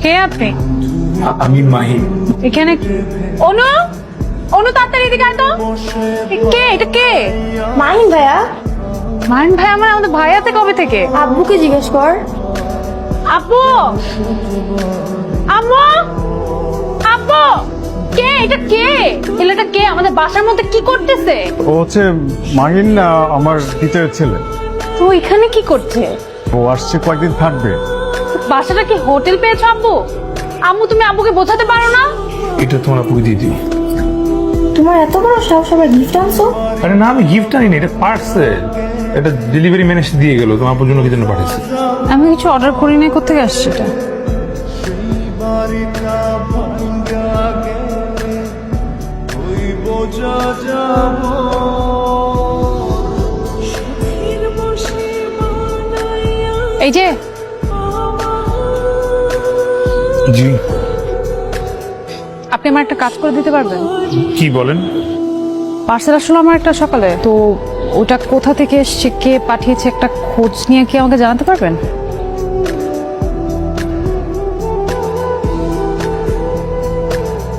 কে আপনি? আমি মাহিন। এখানে অনু, অনু তাড়াতাড়ি এদিকে আয় তো। কে এটা? কে? মাহিন ভাইয়া। মাহিন ভাই আমাদের ভাইয়াতে কবে থেকে? আব্বুকে জিজ্ঞেস কর। আপু, আম্মু, আপু, কে এটা? কে ছেলেটা? কে আমাদের বাসার মধ্যে কি করতেছে? ও হচ্ছে মাহিন না, আমার টিচারের ছেলে। তো এখানে কি করছে? ও আসছে, কয়েকদিন থাকবে। বাসাটা কি হোটেল পেয়েছো আব্বু? আম্মু তুমি আব্বুকে বোঝাতে পারো না? এটা তোমার আপুকে দিয়ে দিও। তোমার এত বড় সাহস, আবার গিফট আনছো? আরে না, আমি গিফট আনিনি, এটা পার্সেল। এটা ডেলিভারি ম্যান এসে দিয়ে গেল, তোমার আপুর জন্য কি জন্য পাঠিয়েছে। আমি কিছু অর্ডার করি নাই, কোথেকে আসছে এটা? এই যে জি, আপনি আমার একটা কাজ করে দিতে পারবেন? কি বলেন? পার্সেল আসলে আমার একটা সকালে, তো ওটা কোথা থেকে এসছে, কে পাঠিয়েছে, একটা খোঁজ নিয়ে কি আমাকে জানাতে পারবেন?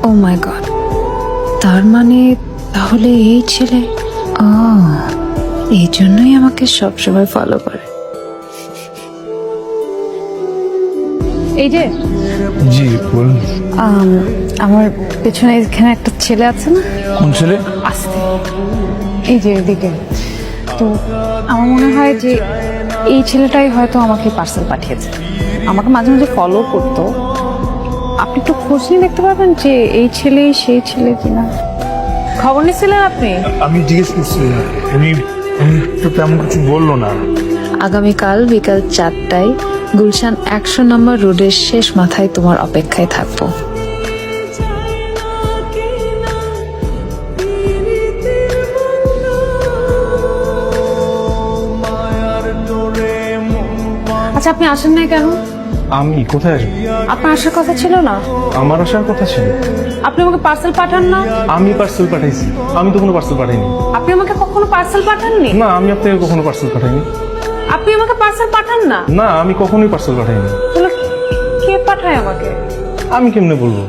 ও মাই গড, তার মানে তাহলে এই ছেলে, এই জন্যই আমাকে সবসময় ফলো করে। এই যে জি বলুন। আমার পেছনে এখানে একটা ছেলে আছে না? কোন ছেলে? আসতে, এই যে এদিকে। তো আমার মনে হয় যে এই ছেলেটাই হয়তো আমাকে পার্সেল পাঠিয়েছে। আমাকে মাঝে মাঝে ফলো করতো। আপনি একটু খোঁজ নিয়ে দেখতে পারবেন যে এই ছেলেই সেই ছেলে কিনা। খবর নিচ্ছিলেন আপনি? আমি জিজ্ঞেস করছি, উনি উনি তো তেমন কিছু বললো না। আগামীকাল বিকাল 4টায় গুলশান 100 নম্বর রোডের শেষ মাথায় তোমার অপেক্ষায় থাকবো। আচ্ছা, আপনি আসেন নাই কেন? আমি কোথায় আসবো? আপনার আসার কথা ছিল না? আমার আসার কথা ছিল। আপনি আমাকে পার্সেল পাঠান না? আমি পার্সেল পাঠাইছি? আমি তো কোনো পার্সেল পাঠাইনি। আপনি আমাকে কখনো পার্সেল পাঠাননি? না, আমি আপনাকে কখনো পার্সেল পাঠাইনি। আপনি আমাকে পার্সেল পাঠান না? না, আমি কখনোই পার্সেল পাঠাইনি। তাহলে কে পাঠায় আমাকে? আমি কেমনে বলবো?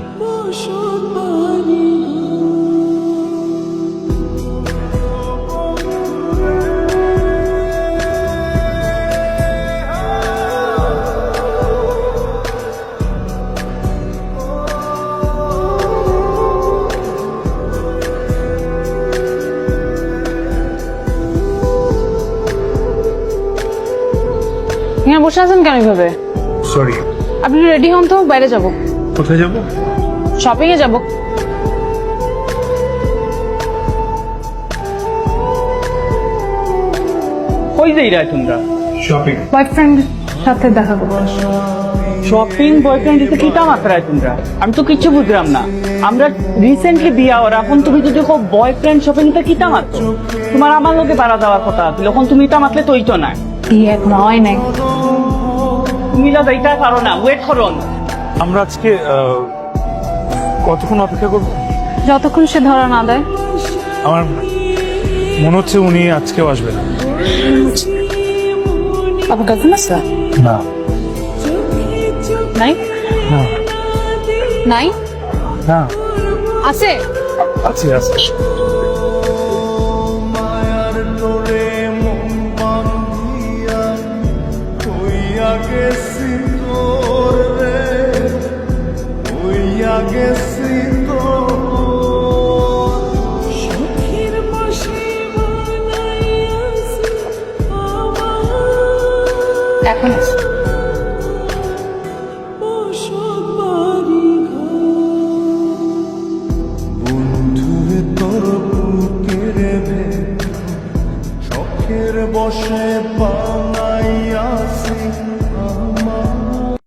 হ্যাঁ, বসে আছেন কেন এইভাবে? সরি। আপনি রেডি হন তো, বাইরে যাব। কোথায় যাবো? শপিং এ যাব। কই যাইরা তোমরা? শপিং। বয়ফ্রেন্ড সাথে দেখা করব। শপিং বয়ফ্রেন্ড দিতে কিটা মাত্রায় তোমরা? আমি তো কিছু বুঝলাম না। আমরা রিসেন্টলি বিয়া ওর, এখন তুমি যদি দেখো বয়ফ্রেন্ড শপিং তে কিটা মাত্র? তোমার আমার লোকে পারা যাওয়ার কথা, তখন তুমি ইটা মাতলে তো ইতো না। বিয়ে এখন হয় নাই। তুমি যা যাইতা পারো না, ওয়েট করো না। আমরা আজকে কতক্ষণ অপেক্ষা করবো? যতক্ষণ সে ধরা না দেয়। আমার মনে হচ্ছে উনি আজকেও আসবে না। আপনার গার্লফ্রেন্ড আছে? না। নাই? না। নাই? না। আছে? আছে আছে। এখন আছে। বসে